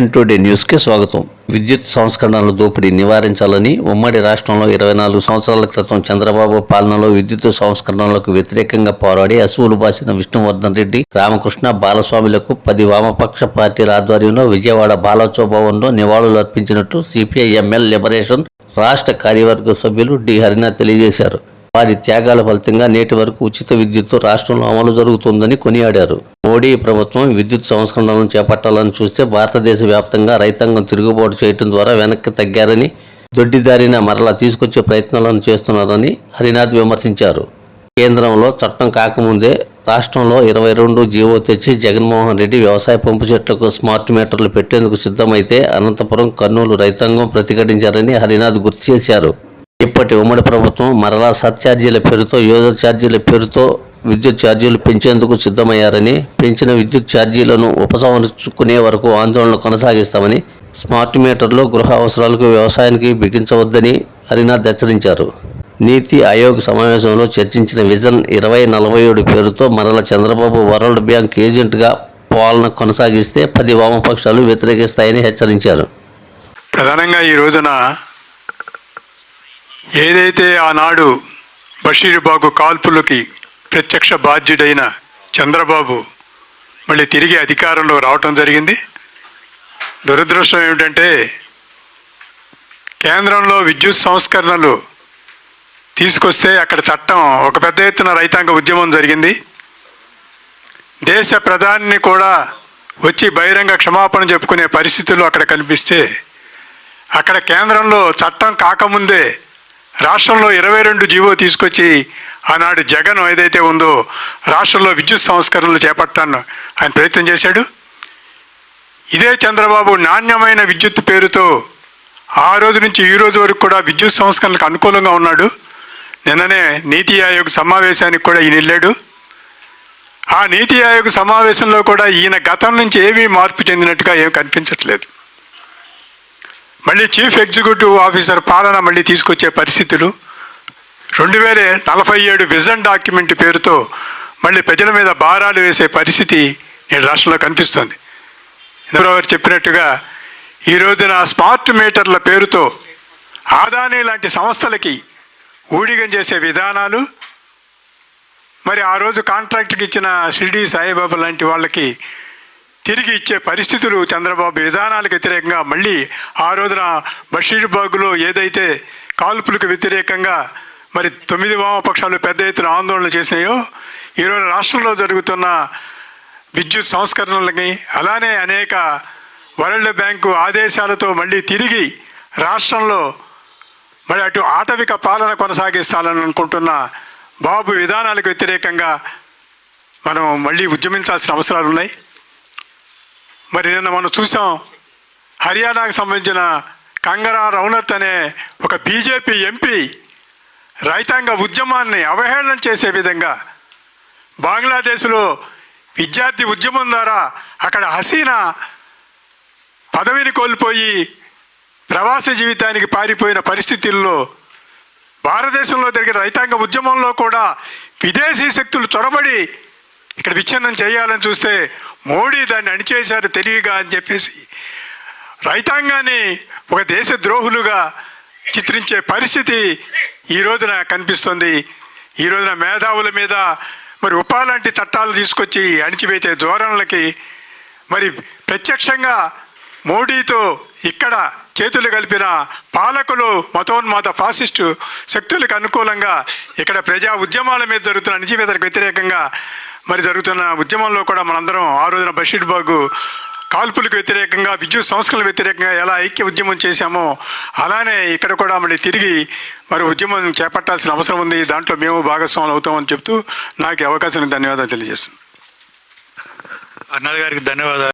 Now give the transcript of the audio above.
N2 న్యూస్కి స్వాగతం. విద్యుత్ సంస్కరణల దోపిడీ నివారించాలని ఉమ్మడి రాష్ట్రంలో 24 సంవత్సరాల క్రితం చంద్రబాబు పాలనలో విద్యుత్ సంస్కరణలకు వ్యతిరేకంగా పోరాడి అసూలు బాసిన విష్ణువర్ధన్ రెడ్డి, రామకృష్ణ, బాలస్వామిలకు 10 వామపక్ష పార్టీల ఆధ్వర్యంలో విజయవాడ బాలచౌ భవన్లో నివాళులు అర్పించినట్టు సిపిఐ ఎంఎల్ లిబరేషన్ రాష్ట్ర కార్యవర్గ సభ్యులు డి హరినాథ్ తెలియజేశారు. వారి త్యాగాల ఫలితంగా నేటి వరకు ఉచిత విద్యుత్తు రాష్ట్రంలో అమలు జరుగుతుందని కొనియాడారు. మోడీ ప్రభుత్వం విద్యుత్ సంస్కరణలను చేపట్టాలని చూస్తే భారతదేశ వ్యాప్తంగా రైతాంగం తిరుగుబాటు చేయడం ద్వారా వెనక్కి తగ్గారని, దొడ్డిదారిన మరలా తీసుకొచ్చే ప్రయత్నాలను చేస్తున్నారని హరినాథ్ విమర్శించారు. కేంద్రంలో చట్టం కాకముందే రాష్ట్రంలో 22 జీవో తెచ్చి జగన్మోహన్ రెడ్డి వ్యవసాయ పంపు చెట్లకు స్మార్ట్ మీటర్లు పెట్టేందుకు సిద్ధమైతే అనంతపురం, కర్నూలు రైతాంగం ప్రతిఘటించారని హరినాథ్ గుర్తు చేశారు. ఇప్పటి ఉమ్మడి ప్రభుత్వం మరలా సర్ఛార్జీల పేరుతో, యూజర్ ఛార్జీల పేరుతో విద్యుత్ ఛార్జీలు పెంచేందుకు సిద్ధమయ్యారని, పెంచిన విద్యుత్ ఛార్జీలను ఉపసంహరించుకునే వరకు ఆందోళన కొనసాగిస్తామని, స్మార్ట్ మీటర్లు గృహ అవసరాలకు, వ్యవసాయానికి బిగించవద్దని హరినాథ్ హెచ్చరించారు. నీతి ఆయోగ్ సమావేశంలో చర్చించిన విజన్ 2047 పేరుతో మరల చంద్రబాబు వరల్డ్ బ్యాంక్ ఏజెంట్గా పాలన కొనసాగిస్తే 10 వామపక్షాలు వ్యతిరేకిస్తాయని హెచ్చరించారు. ప్రధానంగా ఈ రోజున ఏదైతే ఆనాడు బషీర్బాగు కాల్పులకి ప్రత్యక్ష బాధ్యుడైన చంద్రబాబు మళ్ళీ తిరిగి అధికారంలో రావటం జరిగింది. దురదృష్టం ఏమిటంటే కేంద్రంలో విద్యుత్ సంస్కరణలు తీసుకొస్తే అక్కడ చట్టం ఒక పెద్ద ఎత్తున రైతాంగ ఉద్యమం జరిగింది. దేశ ప్రధానిని కూడా వచ్చి బహిరంగ క్షమాపణ చెప్పుకునే పరిస్థితులు అక్కడ కనిపిస్తే, అక్కడ కేంద్రంలో చట్టం కాకముందే రాష్ట్రంలో 22 జీవో తీసుకొచ్చి ఆనాడు జగన్ ఏదైతే ఉందో రాష్ట్రంలో విద్యుత్ సంస్కరణలు చేపట్టాను ఆయన ప్రయత్నం చేశాడు. ఇదే చంద్రబాబు నాణ్యమైన విద్యుత్ పేరుతో ఆ రోజు నుంచి ఈ రోజు వరకు కూడా విద్యుత్ సంస్కరణలకు అనుకూలంగా ఉన్నాడు. నిన్ననే నీతి ఆయోగ్ సమావేశానికి కూడా ఈయన వెళ్ళాడు. ఆ నీతి ఆయోగ్ సమావేశంలో కూడా ఈయన గతం నుంచి ఏమీ మార్పు చెందినట్టుగా ఏమి కనిపించట్లేదు. మళ్ళీ చీఫ్ ఎగ్జిక్యూటివ్ ఆఫీసర్ పాలన మళ్ళీ తీసుకొచ్చే పరిస్థితులు, 2047 విజన్ డాక్యుమెంట్ పేరుతో మళ్ళీ ప్రజల మీద భారాలు వేసే పరిస్థితి నేడు రాష్ట్రంలో కనిపిస్తుంది. ఇంద్రబాబు చెప్పినట్టుగా ఈ రోజున స్మార్ట్ మీటర్ల పేరుతో ఆదాని లాంటి సంస్థలకి ఊడిగం చేసే విధానాలు, మరి ఆ రోజు కాంట్రాక్ట్కి ఇచ్చిన షిరిడి సాయిబాబా లాంటి వాళ్ళకి తిరిగి ఇచ్చే పరిస్థితులు చంద్రబాబు విధానాలకు వ్యతిరేకంగా మళ్ళీ ఆ రోజున బషీర్బాగులో ఏదైతే కాల్పులకు వ్యతిరేకంగా మరి 9 వామపక్షాలు పెద్ద ఎత్తున ఆందోళన చేసినాయో, ఈరోజు రాష్ట్రంలో జరుగుతున్న విద్యుత్ సంస్కరణలకి, అలానే అనేక వరల్డ్ బ్యాంకు ఆదేశాలతో మళ్ళీ తిరిగి రాష్ట్రంలో మరి అటు ఆటవిక పాలన కొనసాగిస్తాలని అనుకుంటున్న బాబు విధానాలకు వ్యతిరేకంగా మనం మళ్ళీ ఉద్యమించాల్సిన అవసరాలు ఉన్నాయి. మరి నిన్న మనం చూసాం, హర్యానాకు సంబంధించిన కంగనా రనౌత్ అనే ఒక బీజేపీ ఎంపీ రైతాంగ ఉద్యమాన్ని అవహేళన చేసే విధంగా బంగ్లాదేశ్లో విద్యార్థి ఉద్యమం ద్వారా అక్కడ హసీనా పదవిని కోల్పోయి ప్రవాస జీవితానికి పారిపోయిన పరిస్థితుల్లో భారతదేశంలో జరిగిన రైతాంగ ఉద్యమంలో కూడా విదేశీ శక్తులు చొరబడి ఇక్కడ విచ్ఛిన్నం చేయాలని చూస్తే మోడీ దాన్ని అణిచేశారు తెలియగా అని చెప్పేసి రైతాంగాన్ని ఒక దేశ ద్రోహులుగా చిత్రించే పరిస్థితి ఈ రోజున కనిపిస్తుంది. ఈ రోజున మేధావుల మీద మరి లాంటి చట్టాలు తీసుకొచ్చి అణిచివేసే ధోరణులకి మరి ప్రత్యక్షంగా మోడీతో ఇక్కడ చేతులు కలిపిన పాలకులు మతోన్మాద ఫాసిస్టు శక్తులకు అనుకూలంగా ఇక్కడ ప్రజా ఉద్యమాల మీద జరుగుతున్న అణిచివేతలకు వ్యతిరేకంగా మరి జరుగుతున్న ఉద్యమంలో కూడా మనందరం ఆ రోజున బషీర్బాగు కాల్పులకు వ్యతిరేకంగా, విద్యుత్ సంస్కరణలకు వ్యతిరేకంగా ఎలా ఐక్య ఉద్యమం చేశామో అలానే ఇక్కడ కూడా మళ్ళీ తిరిగి మరి ఉద్యమం చేపట్టాల్సిన అవసరం ఉంది. దాంట్లో మేము భాగస్వాములు అవుతామని చెప్తూ నాకు అవకాశానికి ధన్యవాదాలు తెలియజేస్తున్నాను. అన్నద్ గారికి ధన్యవాదాలు.